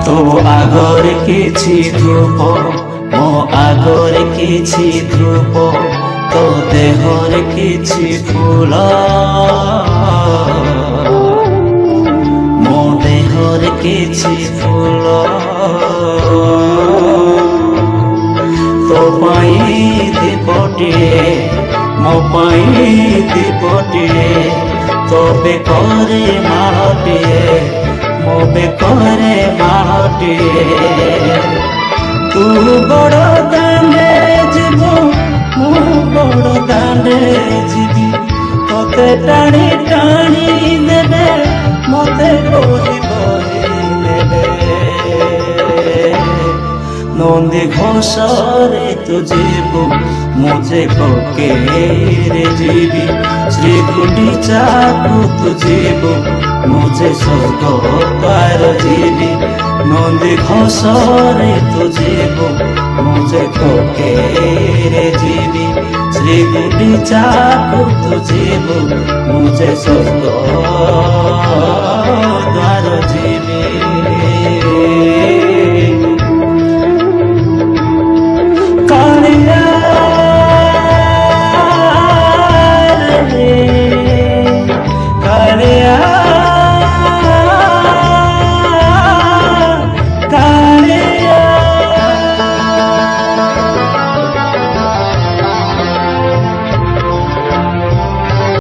तो आगरे किछि धूप मो आगरे किछि धूप तो देहरे किछि फूल मो देहरे किछि फूल तो पाई दीपटिए मो पाई दीपटिए तो बेकरे माळटिए मो बेकरे माळटिए तू बड़ दांडे जीवु मु बड़ दांडे जीवी तोते टाणी टाणी देबे मते बोही बोही नेबे नंदी घोषरे तू जीवु मुझे कोकेरे जीवी श्री गुंडीचा तू जीवु मुझे स्वर्ग द्वार जीवी नंदी घोषरे तू जीवु मुझे कोकेरे जीवी श्री गुंडीचा तू जीवु मुझे स्वर्ग